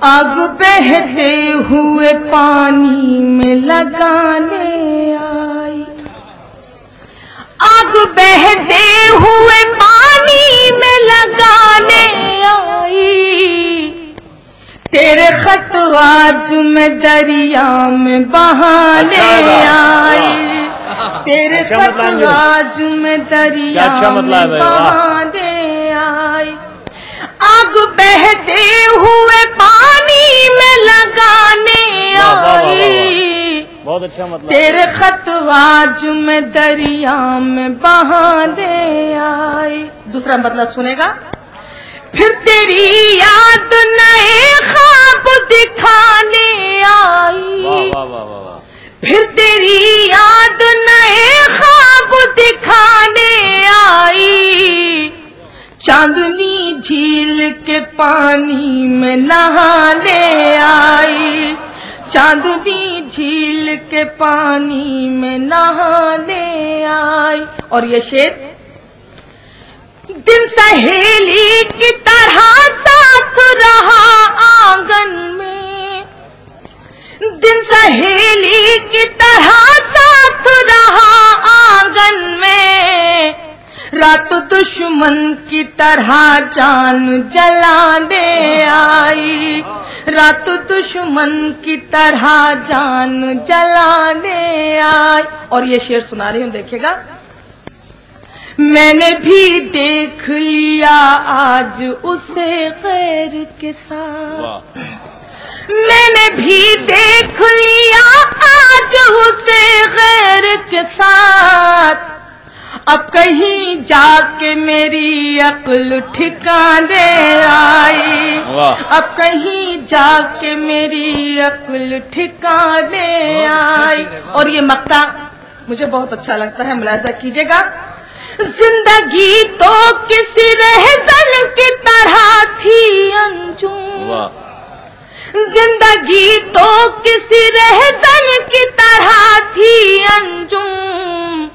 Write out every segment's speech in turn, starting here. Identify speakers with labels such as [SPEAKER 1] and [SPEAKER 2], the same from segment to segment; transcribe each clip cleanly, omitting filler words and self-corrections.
[SPEAKER 1] आग बहते हुए पानी में लगाने आई, आग बहते हुए पानी में लगाने आई, तेरे खत आज मैं दरिया में बहाने आई, तेरे खत आज मैं दरिया में बहाने आई, आग बहते हुए पानी में लगाने आई,
[SPEAKER 2] बहुत अच्छा मतलब।
[SPEAKER 1] तेरे खत आज मैं दरिया में बहाने आई। दूसरा मतलब सुनेगा। फिर तेरी याद नए ख्वाब दिखाने आई,
[SPEAKER 2] वाह वाह वाह वाह।
[SPEAKER 1] फिर तेरी याद नए ख्वाब दिखाने आई, चांदनी झील के पानी में नहाने आई, चांदनी झील के पानी में नहाने आई। और ये शेर, दिन सहेली की तरह साथ रहा आंगन में, दिन सहेली की तरह साथ रहा आंगन में, रात दुश्मन की तरह जान जलाने आई, रात दुश्मन की तरह जान जलाने आई। और ये शेर सुना रही हूं, देखिएगा। मैंने भी देख लिया आज उसे गैर के साथ, मैंने भी देख लिया आज उसे गैर के साथ, अब कहीं जाके मेरी अक्ल ठिकाने आई, अब कहीं जाके मेरी अक्ल ठिकाने आई। और ये मक्ता मुझे बहुत अच्छा लगता है, मुलाजा कीजिएगा। जिंदगी तो किसी रहज़न की तरह थी अंजुम, जिंदगी तो किसी रहज़न की तरह थी अंजुम,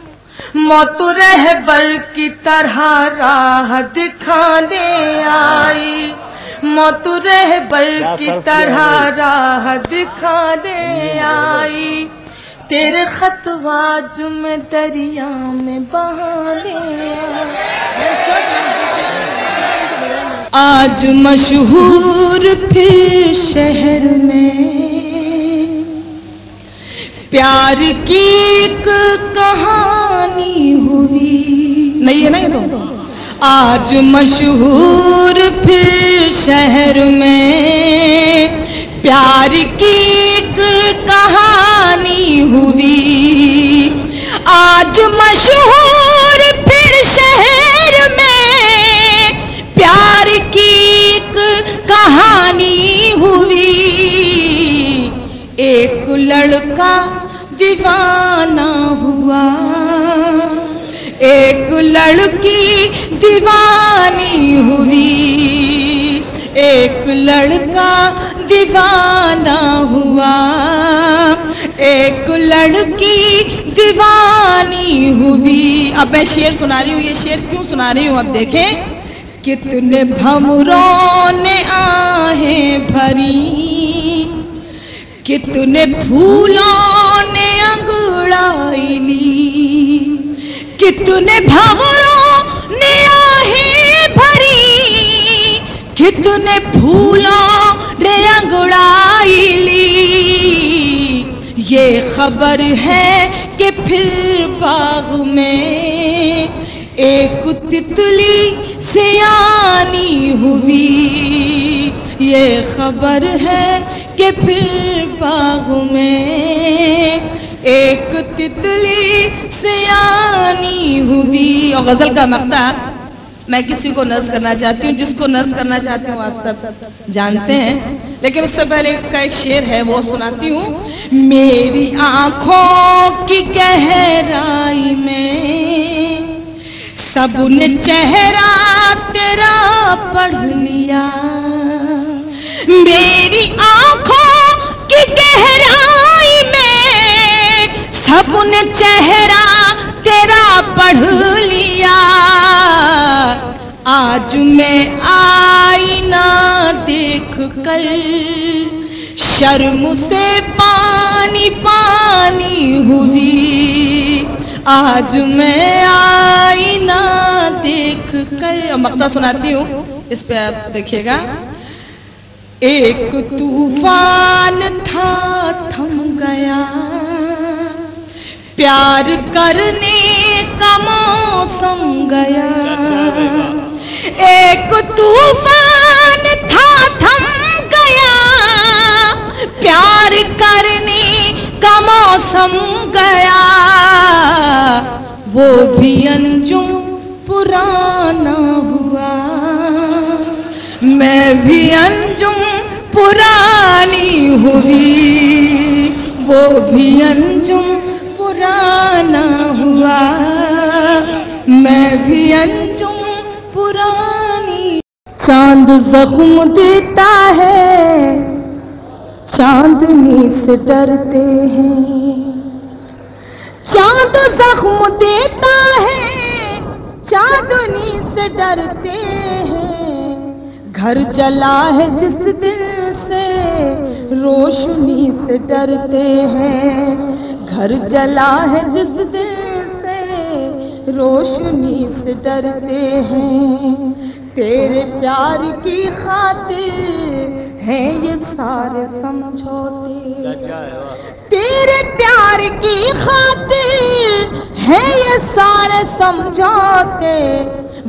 [SPEAKER 1] मौत रहबर की तरह राह दिखाने आई, मौत रहबर की तरह राह दिखाने आई, तेरे खतवाज में दरिया में बहाने आज मशहूर फिर शहर में, प्यार की एक कहानी हुई। नहीं है ना ये तो। आज मशहूर फिर शहर में, प्यार की एक कहानी हुई, आज मशहूर फिर शहर में, प्यार की एक कहानी हुई, एक लड़का दीवाना हुआ, एक लड़की दीवानी हुई, एक लड़का दीवाना हुआ, एक लड़की दीवानी हुई। अब मैं शेर सुना रही हूँ। ये शेर क्यों सुना रही हूँ, अब देखें। कितने भंवरों ने आहें भरी, कितने फूलों ने अंगड़ाई ली, कितने भंवरों ने आहें भरी, कितने फूलों ने अंगड़ाई ली, ये खबर है कि फिर बाग में एक तितली सियानी हुई, ये खबर है कि फिर बाग में एक तितली सियानी हुई। और गजल का मक्ता मैं किसी को नज़्म करना चाहती हूँ, जिसको नज़्म करना चाहती हूँ आप सब जानते हैं, लेकिन उससे पहले इसका एक शेर है वो सुनाती हूँ। मेरी आंखों की गहराई में सबने चेहरा तेरा पढ़ लिया, मेरी आंखों की गहराई में सबने चेहरा तेरा पढ़ लिया, आज मैं आईना देख कर शर्म से पानी पानी हुई। आज मैं आईना देख कर, मक्ता सुनाती हूँ, इस पे आप देखिएगा। एक तूफान था थम गया, प्यार करने का मौसम गया। एक तूफान था थम गया, प्यार करने का मौसम गया। वो भी अंजुम पुराना हुआ, मैं भी अंजुम पुरानी हुई। वो भी अंजुम पुराना हुआ, मैं भी अंजुम पुरानी। चांद जख्म देता है, चांदनी से डरते हैं। चांद जख्म देता है, चांदनी से डरते हैं। घर जला है जिस दिल से, रोशनी से डरते हैं। घर जला है जिस दिल से, रोशनी से डरते हैं। तेरे प्यार की खातिर हैं ये सारे समझौते। तेरे प्यार की खातिर हैं ये सारे समझौते।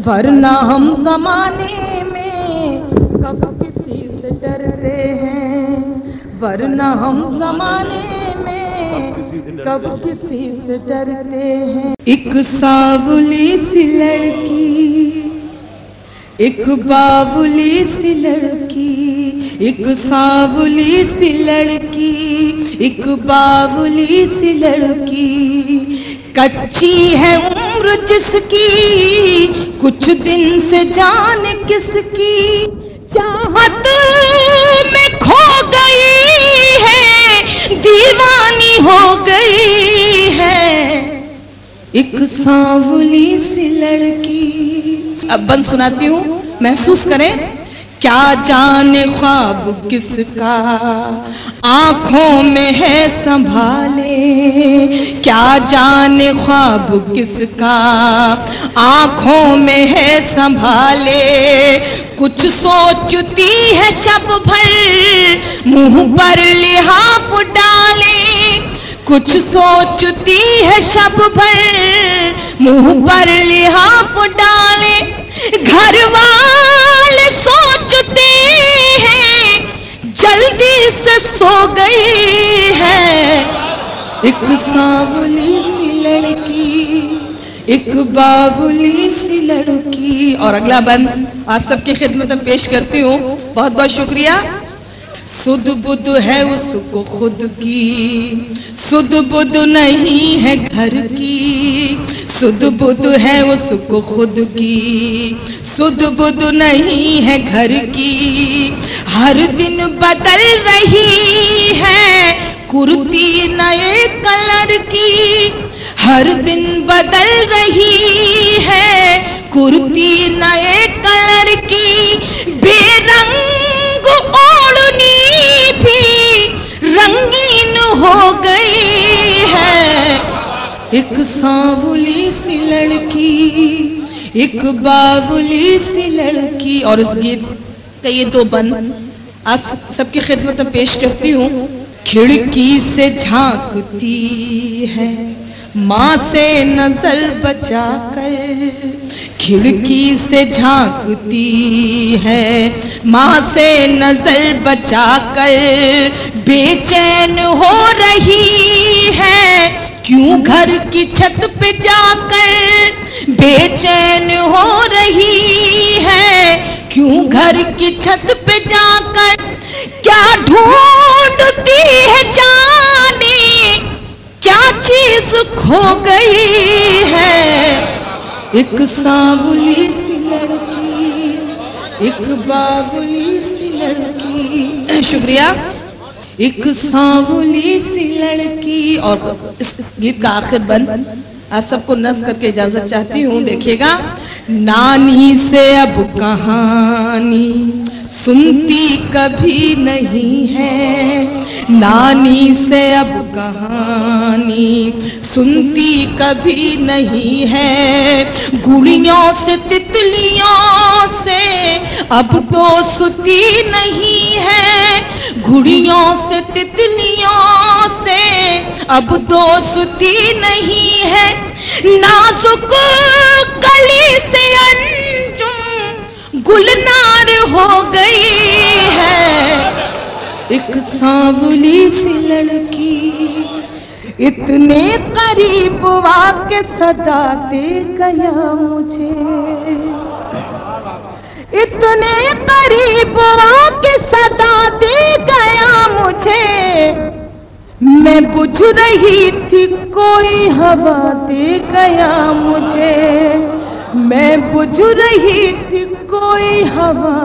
[SPEAKER 1] वरना हम जमाने में कब किसी से डरते हैं। वरना हम जमाने में कब किसी से डरते हैं। एक सावली सी लड़की, एक बावली सी लड़की। एक सावली सी लड़की, एक बावली सी लड़की। कच्ची है उम्र जिसकी, कुछ दिन से जान किसकी चाहत में खो गई है, दीवानी हो गई है। एक सांवली सी लड़की। अब बंद सुनाती हूँ, महसूस करें। क्या जाने ख्वाब किसका आंखों में है संभाले। क्या जाने ख्वाब किसका आंखों में है संभाले। कुछ सोचती है शब भर मुंह पर लिहाफ डाले। कुछ सोचती है शब भर मुंह पर लिहाफ डाले। घर वाले सोचते हैं जल्दी से सो गई है। एक सांवली सी लड़की, एक बावली सी लड़की। और अगला बंद आप सबकी खिदमत में पेश करती हूँ, बहुत बहुत शुक्रिया। सुध बुध है उसको खुद की, सुध बुध नहीं है घर की। सुध बुध है उसको खुद की, सुध बुध नहीं है घर की। हर दिन बदल रही है कुर्ती नए कलर की। हर दिन बदल रही है कुर्ती नए कलर की। बेरंग ओढ़नी भी रंगीन हो गई है। एक सांवली सी लड़की, एक बावली सी लड़की। और इस गीत का ये दो बंद आप सबकी खिदमत में पेश करती हूँ। खिड़की से झांकती है माँ से नजर बचाकर। खिड़की से झांकती है माँ से नजर बचाकर। बेचैन हो रही है क्यों घर की छत पे जाकर। बेचैन हो रही है क्यों घर की छत पे जाकर। क्या ढूंढती है जाने क्या चीज खो गई है। एक सांवली सी लड़की, एक बावली सी लड़की। शुक्रिया। एक सांवली सी लड़की। और इस गीत का आखिर बंद आप सबको नस करके इजाजत चाहती हूँ। देखिएगा, नानी से अब कहानी सुनती कभी नहीं है, नानी से अब कहानी सुनती कभी नहीं है, गुड़ियों से तितलियों से अब दोस्ती नहीं है, गुड़ियों से तितलियों से अब दोस्ती नहीं है, नाजुक कली से अंजुम गुलनार हो गई है, एक सांवली सी लड़की इतने करीब आके सदा दे गया मुझे, इतने करीब आके सदा दे गया मुझे, मैं बुझ रही थी कोई हवा दे गया मुझे, मैं बुझ रही थी कोई हवा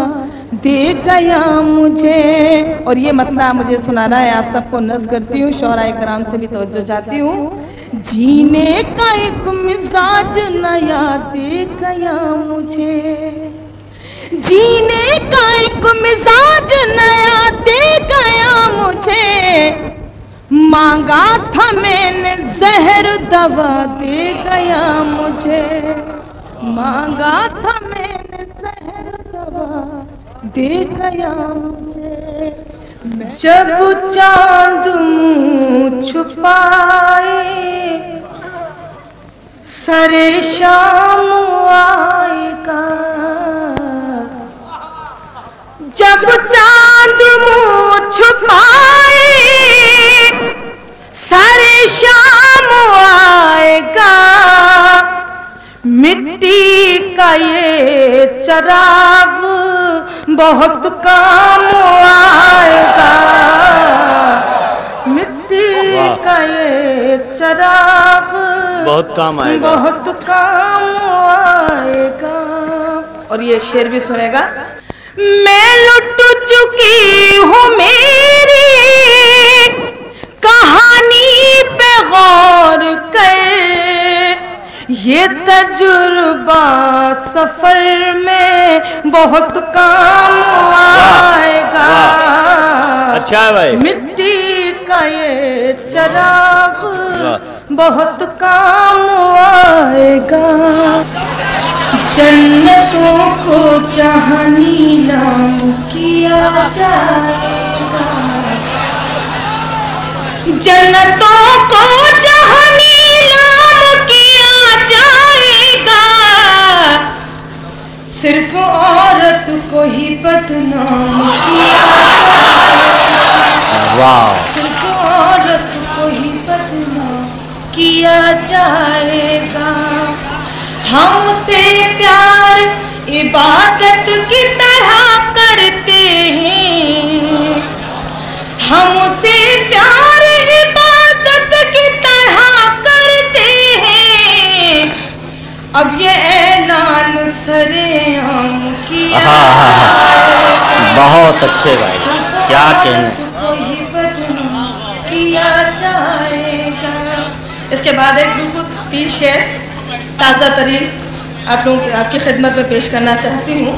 [SPEAKER 1] दे गया मुझे। और ये मतलब मुझे सुनाना है, आप सबको नज़ करती हूँ, शौराए कराम से भी तवज्जो चाहती हूँ। जीने का एक मिजाज नया दे गया मुझे, जीने का एक मिजाज नया दे गया मुझे, मांगा था मैंने जहर दवा दे गया मुझे, मांगा था मैंने जहर दवा दे गया मुझे। जब चांद मुँह छुपाए सरे शाम आएगा, जब चांद मुँह छुपाए सारे शाम आएगा, मिट्टी का ये चराग बहुत काम आएगा, मिट्टी का ये चराग
[SPEAKER 2] बहुत काम आएगा,
[SPEAKER 1] बहुत काम आएगा। और ये शेर भी सुनेगा, मैं लुट चुकी हूँ मेरी कहानी पे गौर कर, ये तजुर्बा सफर में बहुत काम आएगा,
[SPEAKER 2] अच्छा है भाई,
[SPEAKER 1] मिट्टी का ये चराग बहुत काम आएगा, जन्नतों को जहाँ नीलाम किया जाएगा, जन्नतों को जहाँ नीलाम किया जाएगा, सिर्फ औरत को ही बदनाम किया जाएगा, सिर्फ औरत को ही बदनाम किया जाएगा, हमसे प्यार इबादत की तरह करते हैं, हमसे प्यार इबादत की तरह करते हैं, अब ये ऐलान सरेआम किया जाएगा,
[SPEAKER 2] बहुत अच्छे भाई, क्या कहने,
[SPEAKER 1] कोई बदनाम किया जाएगा। इसके बाद एक बिल्कुल 3 शेर ताज़ा तरीन आप लोगों आपकी खिदमत में पेश करना चाहती हूँ,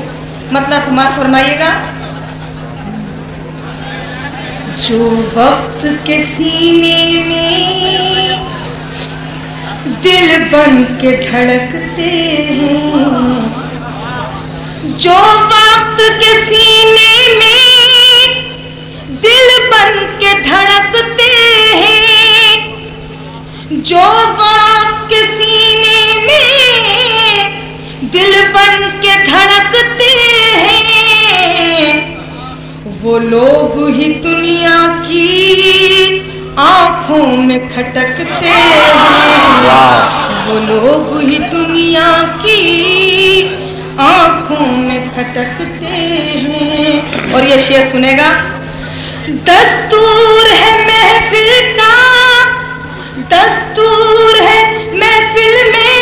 [SPEAKER 1] मतलब समाज फरमाइएगा। जो वक्त के सीने में दिल बन के धड़कते हैं, जो वक्त के सीने में दिल बन के धड़कते हैं, जो वक्त के सीने में दिल बन के धड़कते हैं, वो लोग ही दुनिया की आंखों में खटकते हैं, वो लोग ही दुनिया की आंखों में खटकते हैं। और ये शेर सुनेगा, दस्तूर है महफिल का, दस्तूर है महफिल में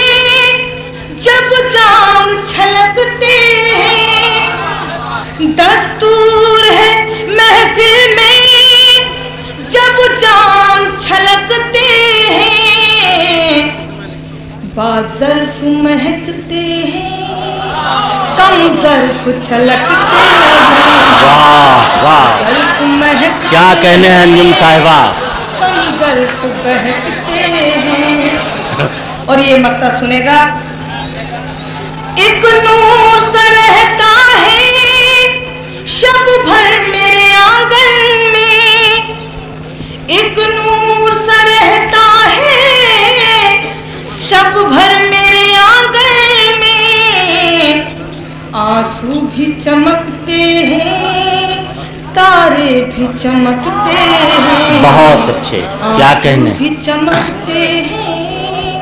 [SPEAKER 1] जब जाम छलकते हैं, दस्तूर है महफिल में जब जाम छलकते हैं, बाज़र्फ महकते हैं, कम ज़र्फ छलकते हैं।
[SPEAKER 2] वाह वाह,
[SPEAKER 1] ज़र्फ महकते
[SPEAKER 2] क्या कहने हैं अंजुम साहिबा।
[SPEAKER 1] कम ज़र्फ बहकते हैं। और ये मक्ता सुनेगा। एक नूर सा रहता है शब भर मेरे आंगन में, एक नूर सा रहता है शब भर मेरे आंगन में। आंसू भी चमकते हैं, तारे भी चमकते हैं।
[SPEAKER 2] बहुत अच्छे, क्या कहने।
[SPEAKER 1] आंसू भी चमकते हैं,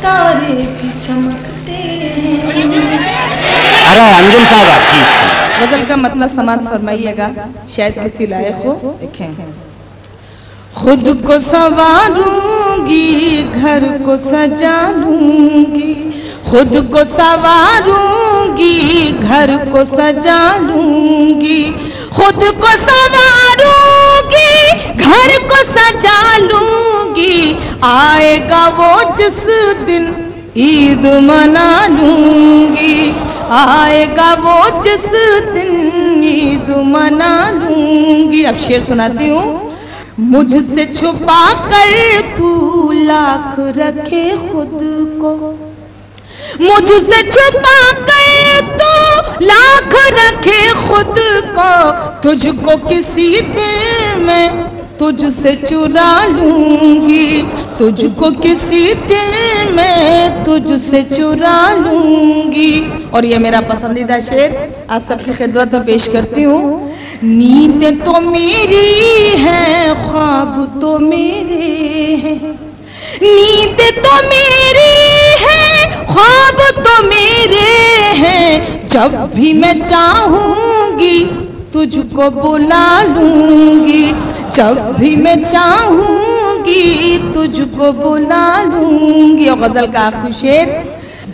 [SPEAKER 1] तारे भी चमकते हैं।
[SPEAKER 2] अरे अंजुम साहिबा ठीक।
[SPEAKER 1] गजल का मतलब समाज फरमाइएगा, शायद किसी लायक हो। देखें। खुद को संवारूंगी, घर को सजा लूंगी, खुद को संवारूंगी, घर को सजा लूंगी, खुद को संवारूंगी, घर को सजा लूंगी। आएगा वो जिस दिन ईद मना लूंगी, आएगा वो जिस दिन ईद मना लूंगी। अब शेर सुनाती हूँ। मुझसे छुपा कर तू लाख रखे खुद को, मुझसे छुपा कर तू लाख रखे खुद को, तुझको किसी दिन में तुझसे चुरा लूंगी, तुझको किसी दिन में तुझसे चुरा लूंगी। और ये मेरा पसंदीदा शेर आप सबकी खिदमत में पेश करती हूँ। नींद तो मेरी है, ख्वाब तो मेरे हैं, नींद तो मेरी है, ख्वाब तो मेरे हैं। जब भी मैं चाहूंगी तुझको बुला लूंगी, जब भी मैं चाहूंगी तुझको बुला लूंगी। और गजल का आखिरी शेर।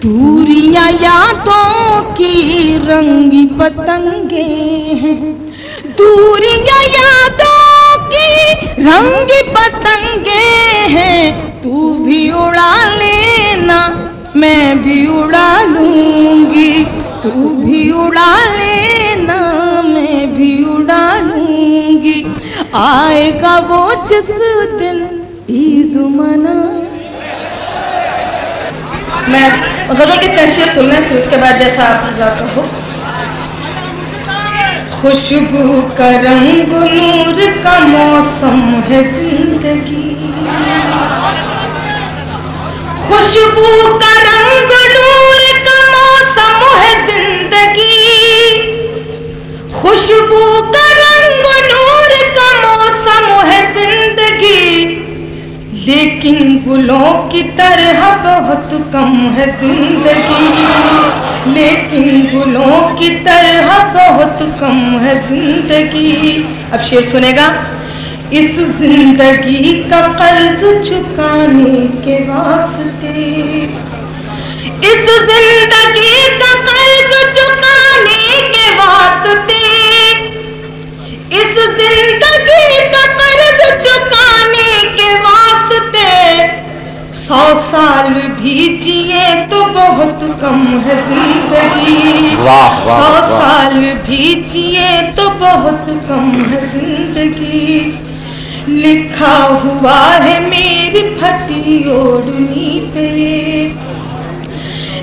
[SPEAKER 1] दूरियां यादों की रंगी पतंगे हैं, दूरियां यादों की रंगी पतंगे हैं। तू भी उड़ा लेना, मैं भी उड़ा लूंगी, तू भी उड़ा लेना, मैं भी उड़ा लूंगी। आएगा वो जिस दिन ईद मना। मैं गजल के चंद शेर सुन लें, फिर उसके बाद जैसा आप हजरात हो। खुशबू का रंग नूर का मौसम है जिंदगी, खुशबू का रंग नूर का मौसम है जिंदगी, खुशबू का रंग नूर का मौसम है जिंदगी। लेकिन गुलों की तरह बहुत कम है जिंदगी, लेकिन गुलों की तरह बहुत कम है जिंदगी। अब शेर सुनेगा। इस जिंदगी का कर्ज चुकाने के वास्ते, इस जिंदगी का कर्ज चुकाने के वास्ते, इस जिंदगी का कर्ज चुकाने के वास्ते 100 साल भी जिए तो बहुत कम है जिंदगी। 100 साल भी जिए तो बहुत कम है जिंदगी। लिखा हुआ है मेरी फटी ओढ़नी पे,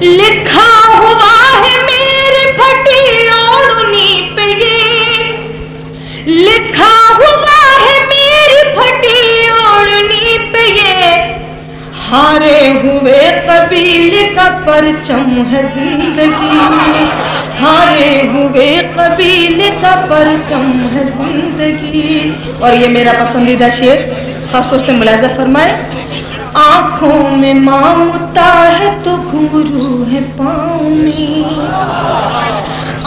[SPEAKER 1] लिखा हुआ है मेरी फटी ओढ़नी पे, ये लिखा हुआ है मेरी फटी ओढ़नी पे, ये हारे हुए कबीले का परचम है जिंदगी, हारे हुए कबीले का परचम है जिंदगी। और ये मेरा पसंदीदा शेर, खासतौर से मुलाजा फरमाए। आंखों में ममता है तो घुंघरू है पाँव में,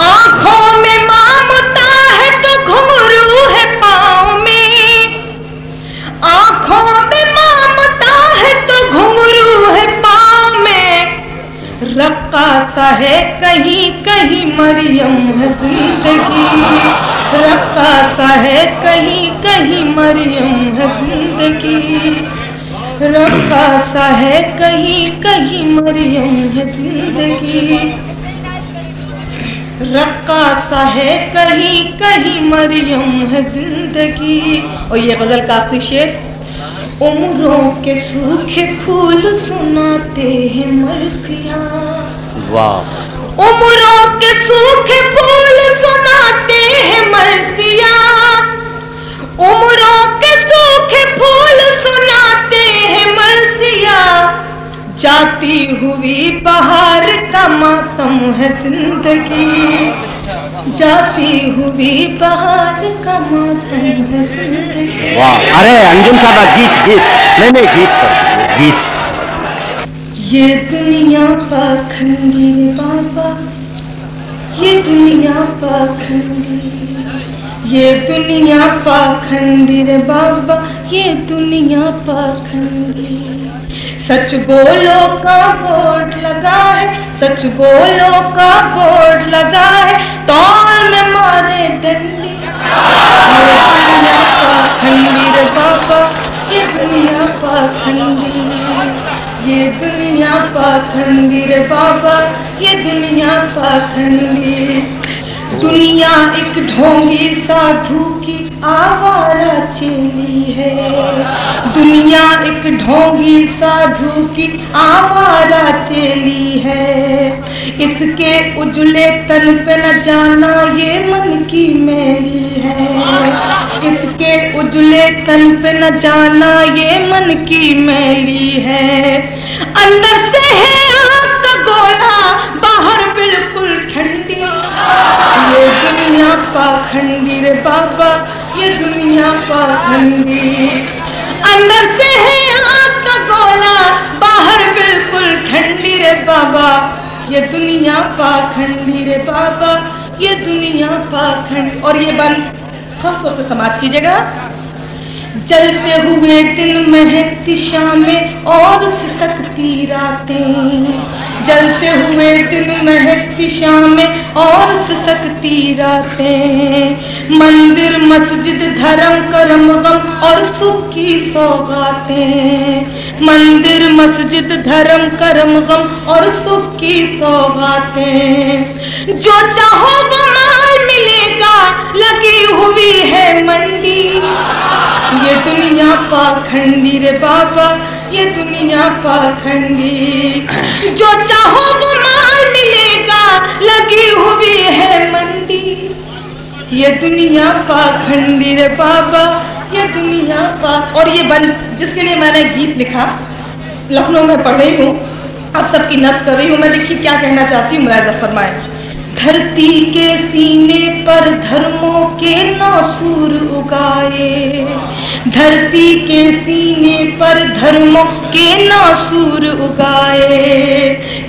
[SPEAKER 1] आंखों में ममता है तो घुंघरू है पाँव में, आंखों में ममता है तो घुंघरू है पाँव में। रक्कासा है कहीं कहीं मरियम है जिंदगी, रक्कासा है कहीं कहीं मरियम है जिंदगी। रक्कासा है कहीं कहीं मरियम है जिंदगी, रक्कासा है कहीं कहीं मरियम है जिंदगी। और ये गजल का आखिरी शेर, उम्रों के सूखे फूल सुनाते हैं मरसिया।
[SPEAKER 2] वाह।
[SPEAKER 1] उम्रों के सूखे फूल सुनाते हैं मरसिया, उम्रों के सूखे फूल सुनाते हैं मरसिया। जाती हुई बहार का मातम है जिंदगी, जाती हुई बहार का मातम है जिंदगी।
[SPEAKER 2] वाह। अरे अंजुम साहबा, गीत गीत नहीं गीत पर गीत।
[SPEAKER 1] ये दुनिया पाखंडी रे बाबा, ये दुनिया पाखंडी, ये दुनिया पाखंडी रे बाबा, ये दुनिया पाखंडी। सच बोलो का बोर्ड लगा है, सच बोलो का बोर्ड लगा है, तौल में मारे डंडी। ये दुनिया पाखंडी रे बाबा, ये दुनिया पाखंडी, ये दुनिया पाखंडी रे बाबा, ये दुनिया पाखंडी। दुनिया एक ढोंगी साधु की आवारा चेली है, दुनिया एक ढोंगी साधु की आवारा चेली है। इसके उजले तन पे न जाना ये मन की मेरी है, इसके उजले तन पे न जाना ये मन की मेरी है। अंदर से है आग का गोला, बाहर बिल्कुल ठंडी। ये दुनिया पाखंडी रे बाबा, ये दुनिया पाखंडी। अंदर से है आग का गोला, बाहर बिल्कुल ठंडी रे बाबा। ये दुनिया पाखंडी रे बाबा, ये दुनिया पाखंड। और ये बंद खास तौर से समाप्त कीजिएगा। जलते हुए दिन महकती शामें और सिसकती रातें, जलते हुए दिन महकती शामें और सिसकती रातें। मंदिर मस्जिद धर्म करम गम और सुख की सौगातें, मंदिर मस्जिद धर्म करम गम और सुख की सौगातें। जो चाहो वो माल मिलेगा, लगी हुई है मंडी। ये दुनिया पाखंडी रे बाबा, ये दुनिया पाखंडी। जो चाहो वो माल मिलेगा, लगी हुई है मंडी। ये दुनिया पाखंडी रे बाबा, ये दुनिया पाख। और ये बंद जिसके लिए मैंने गीत लिखा, लखनऊ में पढ़ रही हूँ, आप सबकी नस कर रही हूँ मैं। देखिए क्या कहना चाहती हूँ, मुलाहिजा फरमाएं। धरती के सीने पर धर्मों के नासूर उगाए, धरती के सीने पर धर्मों के नासूर उगाए।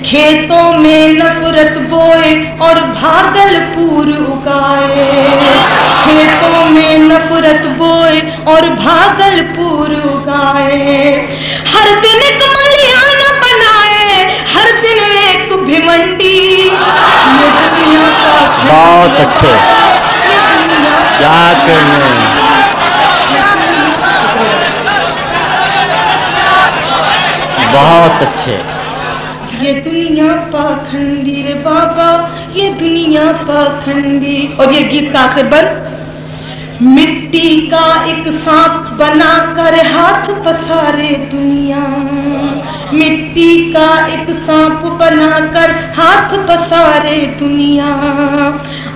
[SPEAKER 1] खेतों में नफरत बोए और भागलपुर उगाए, खेतों में नफरत बोए और भागलपुर उगाए। हर दिन एक मलियाना बनाए, हर दिन एक भिमंडी।
[SPEAKER 2] बहुत अच्छे, क्या कहने। बहुत अच्छे।
[SPEAKER 1] ये दुनिया पाखंडी रे बाबा, ये दुनिया पाखंडी। और ये गीत का आखिर बंद। मिट्टी का एक सांप बनाकर हाथ पसारे दुनिया, मिट्टी का एक सांप बनाकर हाथ पसारे दुनिया।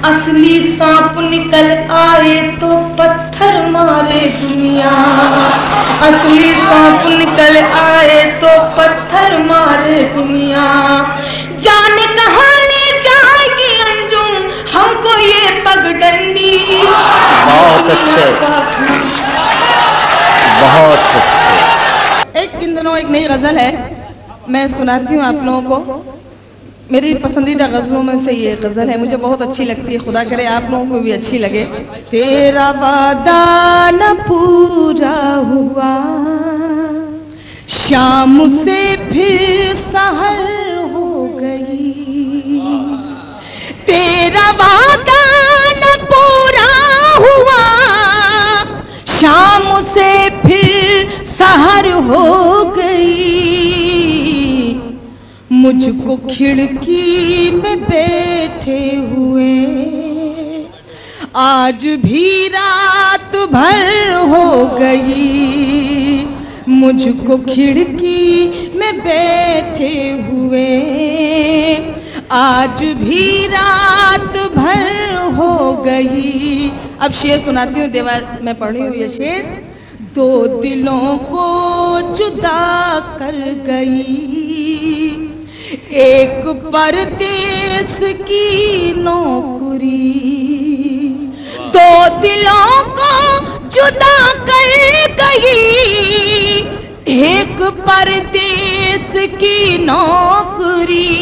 [SPEAKER 1] असली सांप निकल आए तो पत्थर मारे दुनिया, असली सांप निकल आए तो पत्थर मारे दुनिया। जाने कहाँ ले जाएगी अंजुम हमको ये पगडंडी।
[SPEAKER 2] बहुत अच्छे, बहुत अच्छे।
[SPEAKER 1] एक इन दिनों एक नई गजल है, मैं सुनाती हूँ आप लोगों को। मेरी पसंदीदा गजलों में से ये गजल है, मुझे बहुत अच्छी लगती है। खुदा करे आप लोगों को भी अच्छी लगे। तेरा वादा न पूरा हुआ, शाम से फिर सहर हो गई। तेरा वादा न पूरा हुआ, शाम से फिर सहर हो गई, मुझको खिड़की में बैठे हुए आज भी रात भर हो गई, मुझको खिड़की में बैठे हुए आज भी रात भर हो गई। अब शेर सुनाती हूँ, देवार में पढ़ी हुई है शेर। दो दिलों को जुदा कर गई, एक परदेस की नौकरी, दो दिलों को जुदा कर गई, एक परदेस की नौकरी,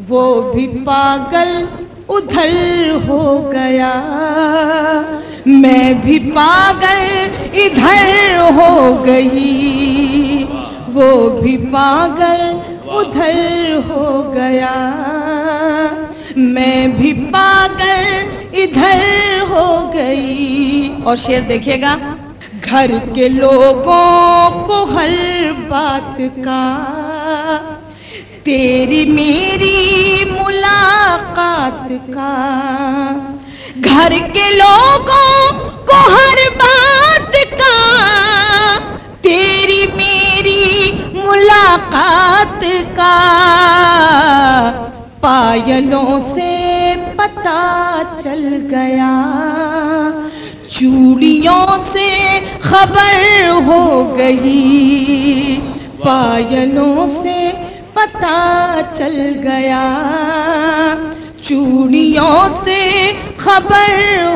[SPEAKER 1] वो भी पागल उधर हो गया, मैं भी पागल इधर हो गई, वो भी पागल उधर हो गया, मैं भी पागल इधर हो गई। और शेर देखिएगा। घर के लोगों को हर बात का तेरी मेरी मुलाकात का, घर के लोगों को हर बात का तेरी मेरी मुलाकात का, पायलों से पता चल गया, चूड़ियों से खबर हो गई, पायलों से पता चल गया, चूड़ियों से खबर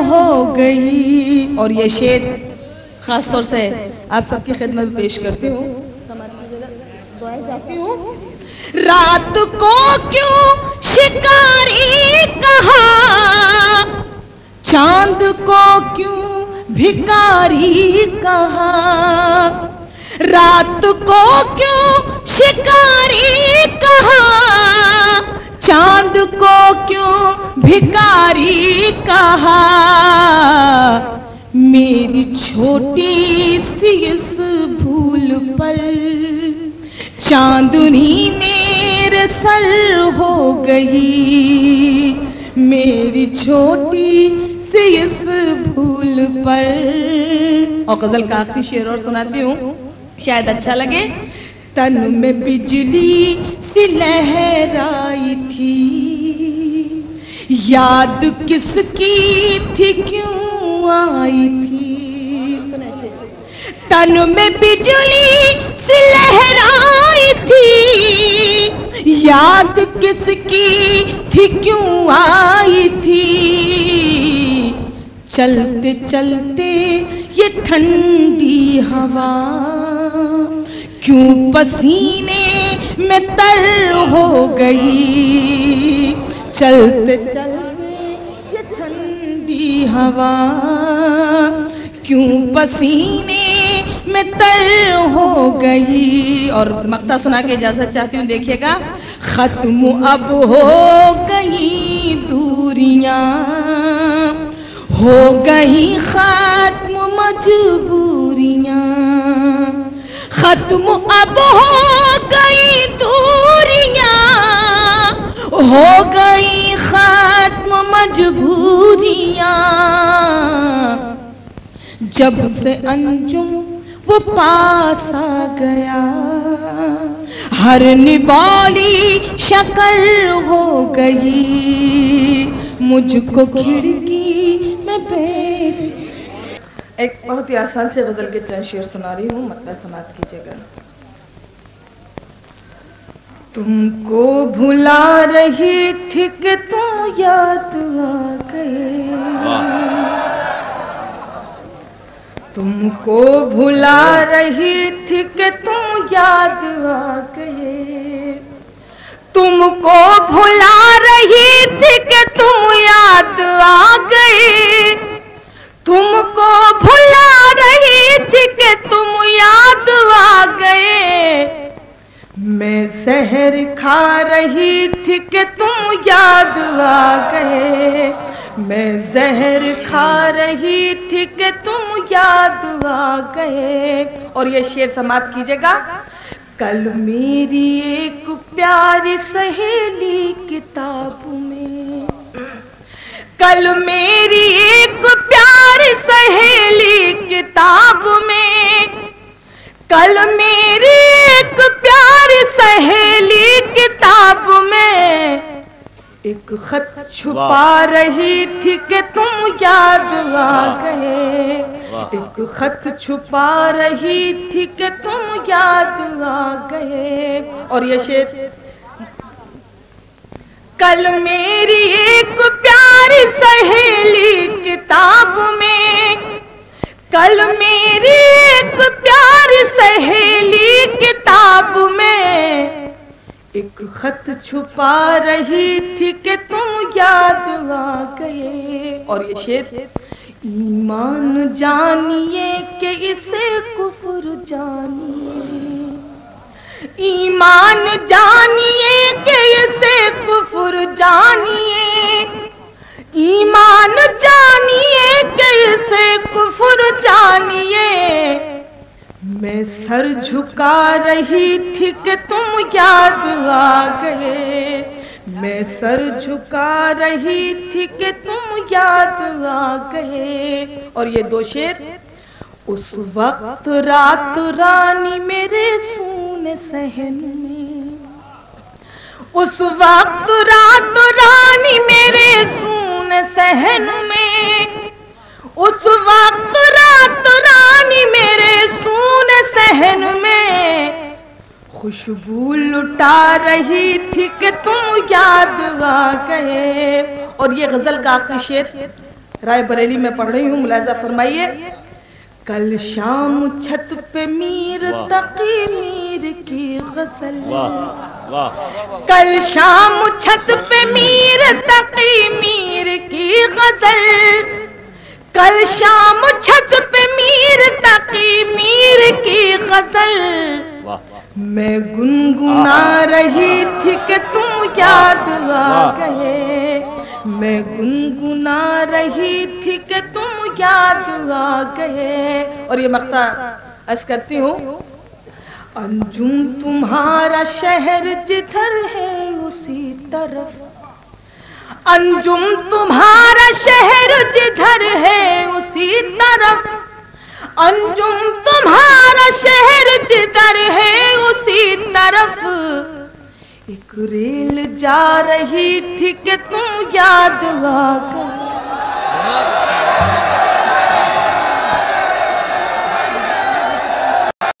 [SPEAKER 1] हो गई। और ये शेर खास तौर से आप सबकी खिदमत में पेश करती हूँ, दुआएं चाहती हूँ। रात को क्यों शिकारी कहा, चांद को क्यों भिखारी कहा, रात को क्यों शिकारी कहा, चांद को क्यों भिखारी कहा, मेरी छोटी सी इस भूल पर चांदनी मेरे सर हो गई, मेरी छोटी सी इस भूल पर। और गजल का आखिरी शेर और सुनाती हूँ, शायद अच्छा लगे। तन में बिजली सी लहराई थी, याद किसकी थी क्यों आई थी, तन में बिजली सी लहराई थी, याद किसकी थी क्यों आई थी, चलते चलते ये ठंडी हवा क्यों पसीने में तर हो गई, चलते चलते ये ठंडी हवा क्यों पसीने में तर हो गई। और मक्ता सुना के इजाजत चाहती हूँ, देखिएगा। खत्म अब हो गई दूरियां, हो गई खत्म मजबूरियां, खत्म अब हो गई दूरियां, हो गई खत्म मजबूरियां, जब से अंजुम वो पास आ गया, हर निवाली शक्ल हो गई, मुझको खिड़की में बैठ। एक बहुत ही आसान से गजल के चंद शेर सुना रही हूँ, मतलब समाप्त कीजिएगा। तुमको भुला रही थी कि तुम याद आ गए, तुमको भुला रही थी कि तुम याद आ गए, तुमको भुला रही थी कि तुम याद आ गए, तुमको भुला रही थी कि तुम याद आ गए, मैं जहर खा रही थी कि तुम याद आ गए, मैं जहर खा रही थी कि तुम याद आ गए। और ये शेर समाप्त कीजिएगा। कल मेरी एक प्यारी सहेली किताब में, कल मेरी एक प्यारी सहेली किताब में, कल मेरी एक प्यारी सहेली किताब में एक खत छुपा रही थी कि तुम याद आ गए। एक खत छुपा रही थी कि तुम याद आ गए। और ये शेर, कल मेरी एक प्यारी सहेली किताब में, कल मेरी एक प्यारी सहेली किताब में एक खत छुपा रही थी कि तुम याद आ गए। और ये शेर, ईमान जानिए कि इसे कुफ्र जानिए, ईमान जानिए कि इसे कुफ्र जानिए, ईमान जानिए कि इसे कुफ्र जानिए। मैं सर झुका रही थी कि तुम याद आ गए। मैं सर झुका रही थी कि तुम याद आ गए। और ये दो शेर, उस वक्त रात रानी मेरे सूने सहन में, उस वक्त रात रानी मेरे सूने सहन में, उस वक्त रात रानी मेरे सूने सहन में खुशबू लुटा रही थी कि तुम याद आ गए। और ये गजल का आखिरी शेर राय बरेली में पढ़ रही हूँ, मुलाजा फरमाइए। कल शाम छत पे मीर तकी मीर की गजल, कल शाम छत पे मीर तकी मीर की गजल, कल शाम छत पे मीर तकी मीर की गजल मैं गुनगुना रही थी कि तुम याद आ गए। मैं गुनगुना रही थी कि तुम याद आ गए। और ये मक्ता अर्ज करती हूँ, अंजुम तुम्हारा शहर जिधर है उसी तरफ, अंजुम तुम्हारा शहर जिधर है उसी तरफ, अंजुम तुम्हारा शहर जिधर है उसी तरफ एक रेल जा रही थी कि तुम याद आ गए।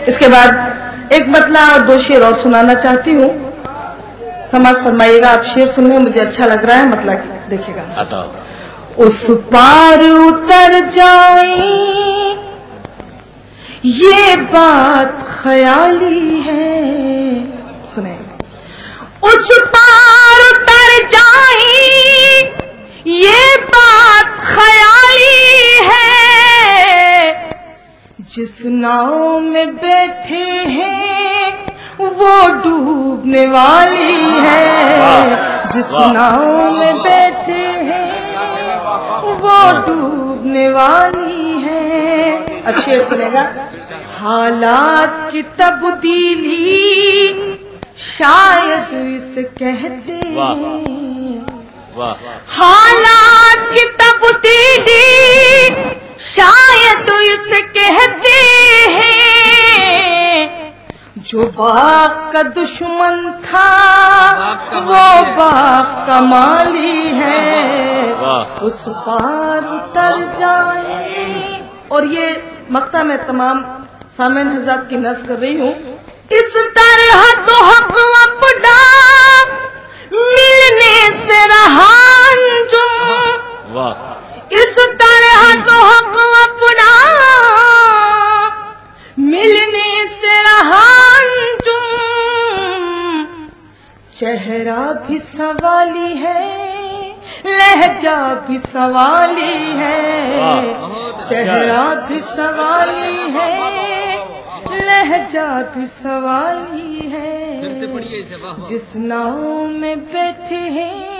[SPEAKER 1] इसके बाद एक मतला और दो शेर और सुनाना चाहती हूँ, समाज फरमाइएगा। आप शेर सुनने मुझे अच्छा लग रहा है, मतलब देखिएगा। उस पार उतर जाए ये बात ख्याली है, सुने। उस पार उतर जाए ये बात ख्याली है, जिस नाव में बैठे हैं वो डूबने वाली है, जिस नाव में बैठे हैं वो डूबने वाली है। अब शेर सुनेगा। हालात की तब्दीली शायद इसे कहते हैं, हालात की तब्दीली शायद इसे कहते हैं, जो बाग का दुश्मन था वो बाग का माली है, उस पार उतर जाए। और ये मक्ता में तमाम सामेन हज़रात की नज़र कर रही हूँ। इस तरह तो हक अपना मिलने से रहा अंजुम, इस तरह तो हक अपना मिलने से रहा अंजुम, चेहरा भी सवाली है लहजा भी सवाली है, चेहरा भी सवाली है लहजा भी सवाली है, जिस नाव में बैठे हैं